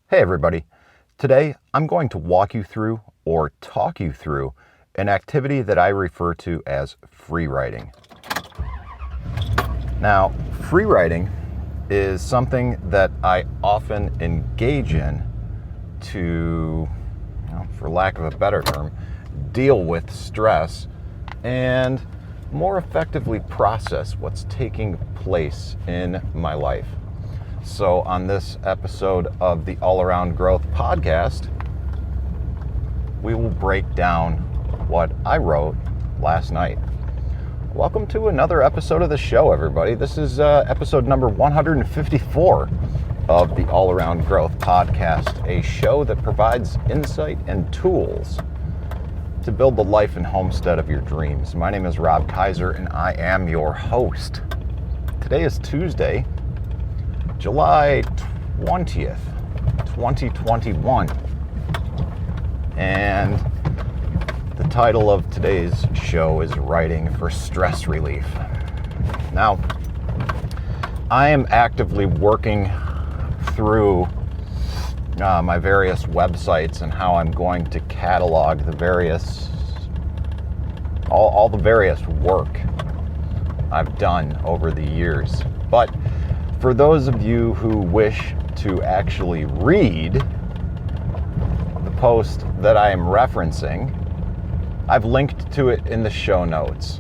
Hey everybody, today I'm going to walk you through or talk you through an activity that I refer to as free writing. Now, free writing is something that I often engage in to, for lack of a better term, deal with stress and more effectively process what's taking place in my life. So on this episode of the All Around Growth podcast, we will break down what I wrote last night. Welcome to another episode of the show, everybody. This is episode number 154 of the All Around Growth podcast, a show that provides insight and tools to build the life and homestead of your dreams. My name is Rob Kaiser, and I am your host. Today is Tuesday, July 20th, 2021, and the title of today's show is Writing for Stress Relief. Now, I am actively working through my various websites and how I'm going to catalog the various, all the various work I've done over the years. But for those of you who wish to actually read the post that I am referencing, I've linked to it in the show notes.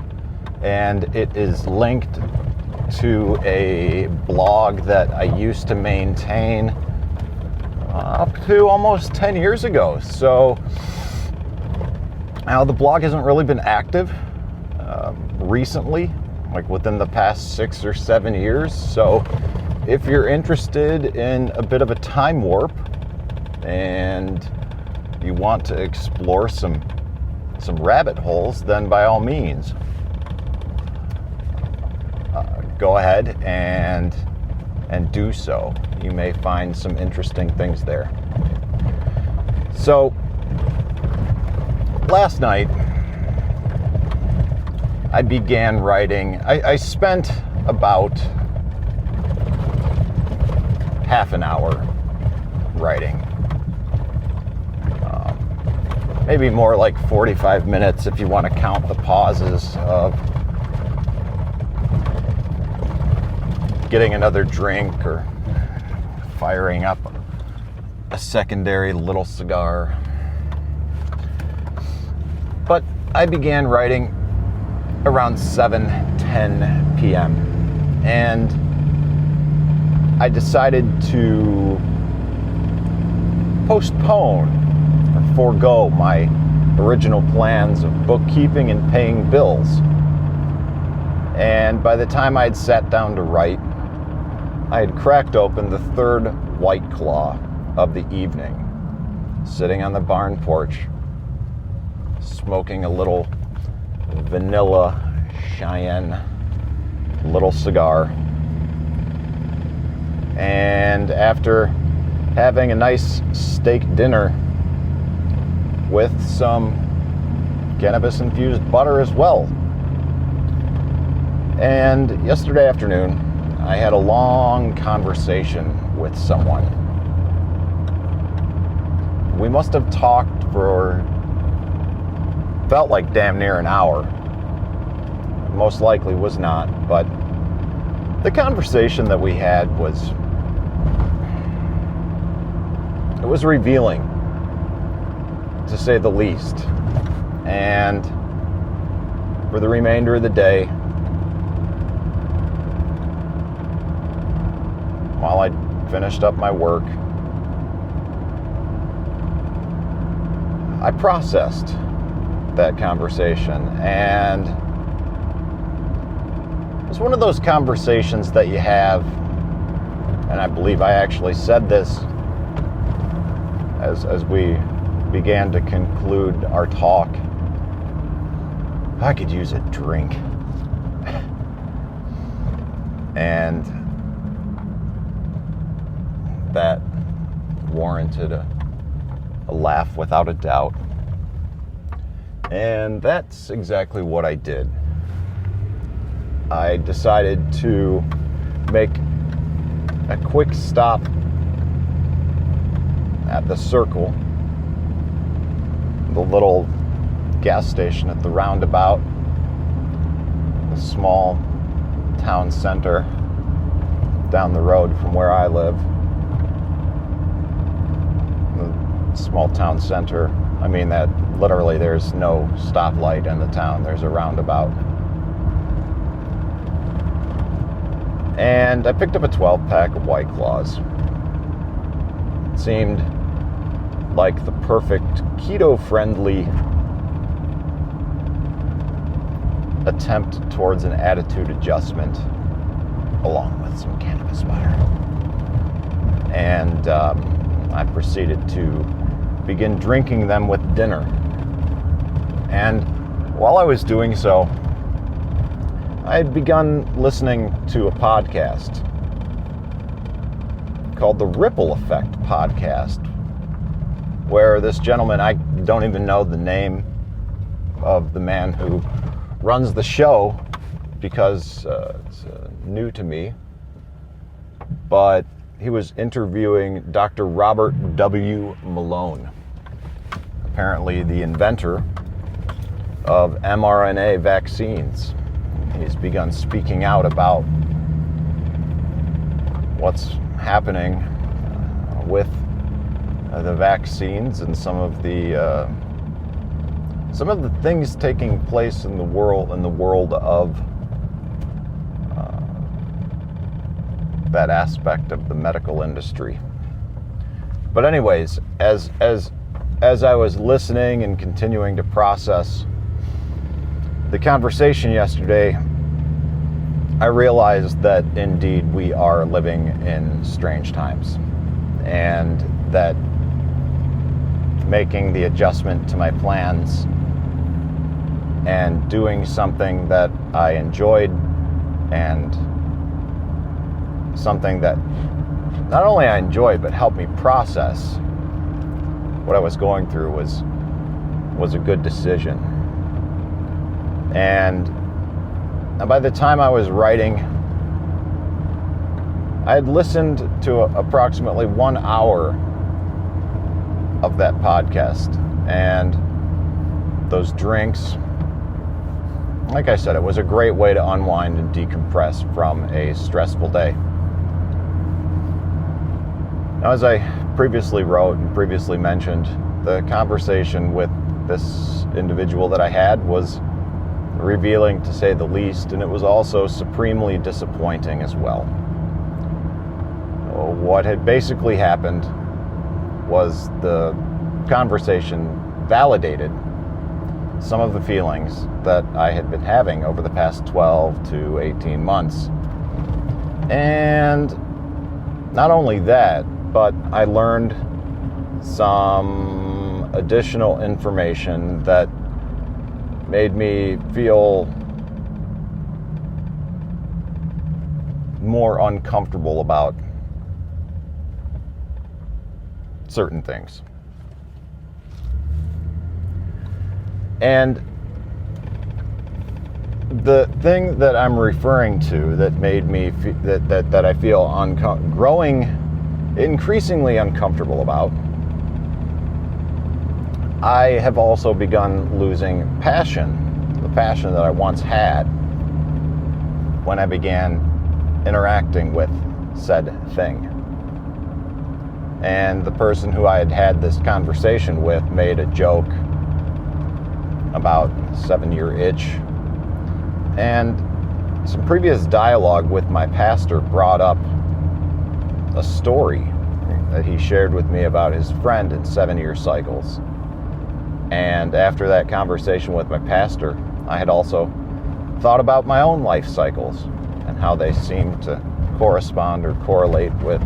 And it is linked to a blog that I used to maintain up to almost 10 years ago. So now the blog hasn't really been active recently, like within the past 6 or 7 years. So if you're interested in a bit of a time warp and you want to explore some rabbit holes, then by all means, go ahead and do so. You may find some interesting things there. So last night I began writing. I spent about half an hour writing. Maybe more like 45 minutes if you want to count the pauses of getting another drink or firing up a secondary little cigar. But I began writing around 7:10 p.m. and I decided to postpone or forego my original plans of bookkeeping and paying bills. And by the time I had sat down to write, I had cracked open the third White Claw of the evening, sitting on the barn porch, smoking a little vanilla Cheyenne little cigar. And after having a nice steak dinner with some cannabis-infused butter as well. And yesterday afternoon, I had a long conversation with someone. We must have talked for, felt like damn near an hour. Most likely was not, but the conversation that we had was revealing, to say the least. And for the remainder of the day, while I finished up my work, I processed that conversation. And it's one of those conversations that you have, and I believe I actually said this as we began to conclude our talk. I could use a drink. And that warranted a laugh without a doubt. And that's exactly what I did. I decided to make a quick stop at the Circle, the little gas station at the roundabout, the small town center down the road from where I live. The small town center, I mean that literally there's no stoplight in the town, there's a roundabout. And I picked up a 12-pack of White Claws. It seemed like the perfect keto-friendly attempt towards an attitude adjustment, along with some cannabis butter. And I proceeded to begin drinking them with dinner. And while I was doing so, I had begun listening to a podcast called the Ripple Effect Podcast, where this gentleman, I don't even know the name of the man who runs the show because it's new to me, but he was interviewing Dr. Robert W. Malone, apparently the inventor of mRNA vaccines. He's begun speaking out about what's happening with the vaccines and some of the things taking place in the world of that aspect of the medical industry. But anyways, as I was listening and continuing to process the conversation yesterday, I realized that indeed we are living in strange times, and that making the adjustment to my plans and doing something that I enjoyed and something that not only I enjoyed but helped me process what I was going through was a good decision. And by the time I was writing, I had listened to approximately 1 hour of that podcast, and those drinks, like I said, it was a great way to unwind and decompress from a stressful day. Now, as I previously wrote and previously mentioned, the conversation with this individual that I had was revealing, to say the least, and it was also supremely disappointing as well. What had basically happened was the conversation validated some of the feelings that I had been having over the past 12 to 18 months. And not only that, but I learned some additional information that made me feel more uncomfortable about certain things. And the thing that I'm referring to that made me that I feel growing increasingly uncomfortable about, I have also begun losing the passion that I once had when I began interacting with said thing. And the person who I had had this conversation with made a joke about 7-year itch. And some previous dialogue with my pastor brought up a story that he shared with me about his friend in 7-year cycles. And after that conversation with my pastor, I had also thought about my own life cycles and how they seem to correspond or correlate with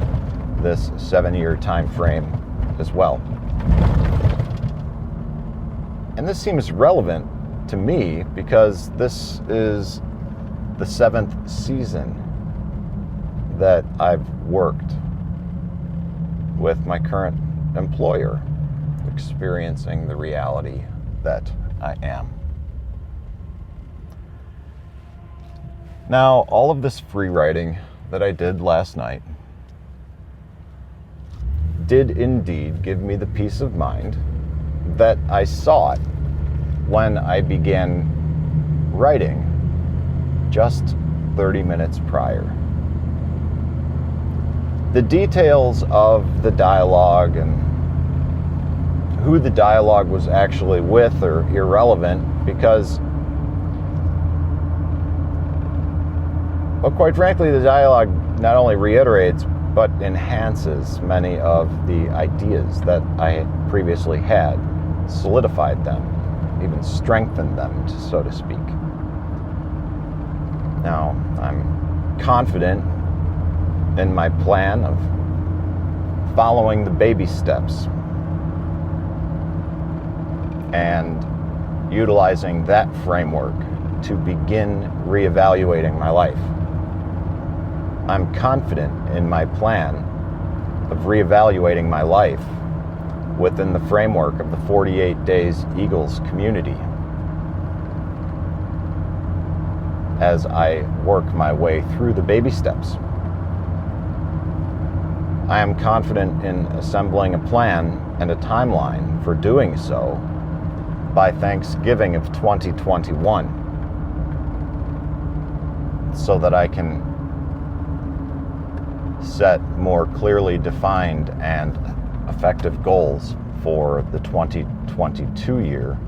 this 7-year time frame as well. And this seems relevant to me because this is the 7th season that I've worked with my current employer, experiencing the reality that I am. Now, all of this free writing that I did last night did indeed give me the peace of mind that I sought when I began writing just 30 minutes prior. The details of the dialogue and who the dialogue was actually with are irrelevant because, well, quite frankly, the dialogue not only reiterates but enhances many of the ideas that I previously had, solidified them, even strengthened them, so to speak. Now, I'm confident in my plan of following the baby steps and utilizing that framework to begin reevaluating my life. I'm confident in my plan of reevaluating my life within the framework of the 48 Days Eagles community as I work my way through the baby steps. I am confident in assembling a plan and a timeline for doing so by Thanksgiving of 2021 so that I can set more clearly defined and effective goals for the 2022 year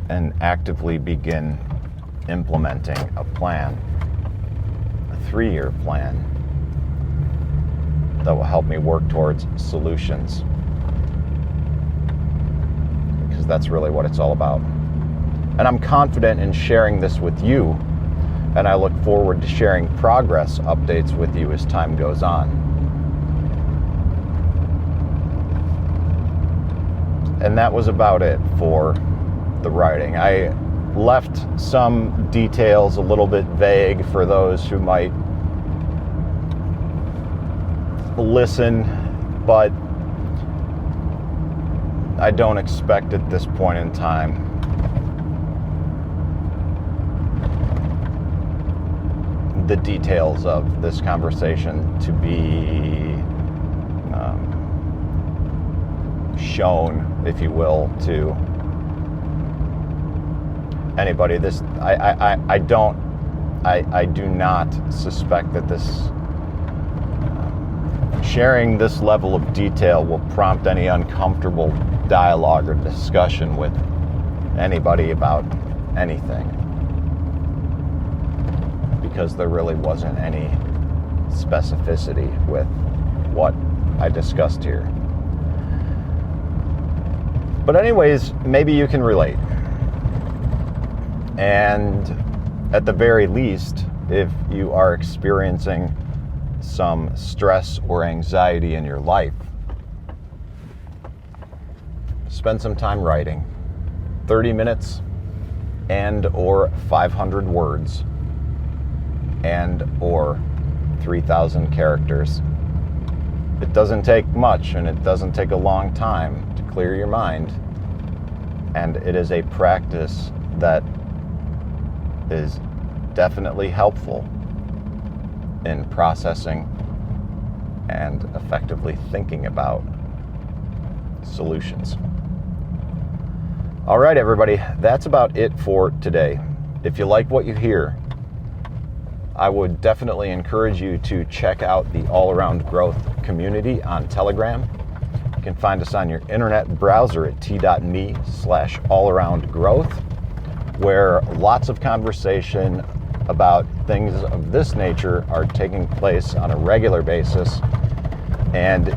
and actively begin implementing a plan, a 3-year plan that will help me work towards solutions, because that's really what it's all about. And I'm confident in sharing this with you, and I look forward to sharing progress updates with you as time goes on. And that was about it for the writing. I left some details a little bit vague for those who might listen, but I don't expect at this point in time the details of this conversation to be shown, if you will, to anybody. I do not suspect that this sharing this level of detail will prompt any uncomfortable dialogue or discussion with anybody about anything, because there really wasn't any specificity with what I discussed here. But anyways, maybe you can relate. And at the very least, if you are experiencing some stress or anxiety in your life, spend some time writing. 30 minutes and or 500 words and or 3,000 characters. It doesn't take much, and it doesn't take a long time to clear your mind, and it is a practice that is definitely helpful in processing and effectively thinking about solutions. All right, everybody, that's about it for today. If you like what you hear, I would definitely encourage you to check out the All Around Growth community on Telegram. You can find us on your internet browser at t.me/allaroundgrowth, where lots of conversation about things of this nature are taking place on a regular basis. And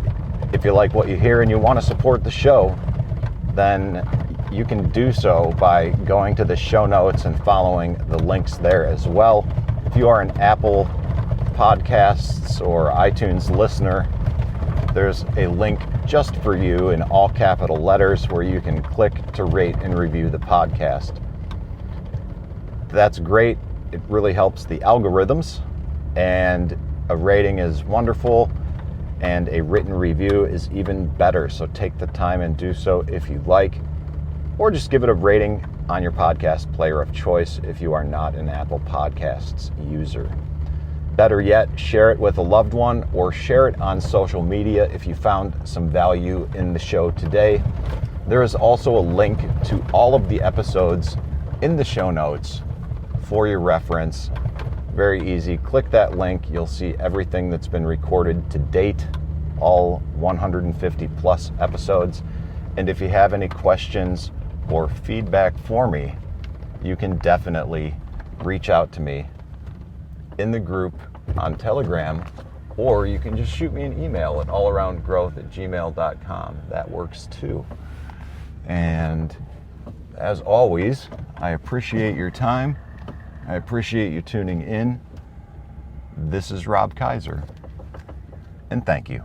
if you like what you hear and you want to support the show, then you can do so by going to the show notes and following the links there as well. If you are an Apple Podcasts or iTunes listener, there's a link just for you in all capital letters where you can click to rate and review the podcast. That's great. It really helps the algorithms, and a rating is wonderful, and a written review is even better. So take the time and do so if you like, or just give it a rating on your podcast player of choice if you are not an Apple Podcasts user. Better yet, share it with a loved one or share it on social media if you found some value in the show today. There is also a link to all of the episodes in the show notes for your reference. Very easy. Click that link. You'll see everything that's been recorded to date, all 150 plus episodes. And if you have any questions or feedback for me, you can definitely reach out to me in the group on Telegram, or you can just shoot me an email at allaroundgrowth@gmail.com. That works too. And as always, I appreciate your time. I appreciate you tuning in. This is Rob Kaiser, and thank you.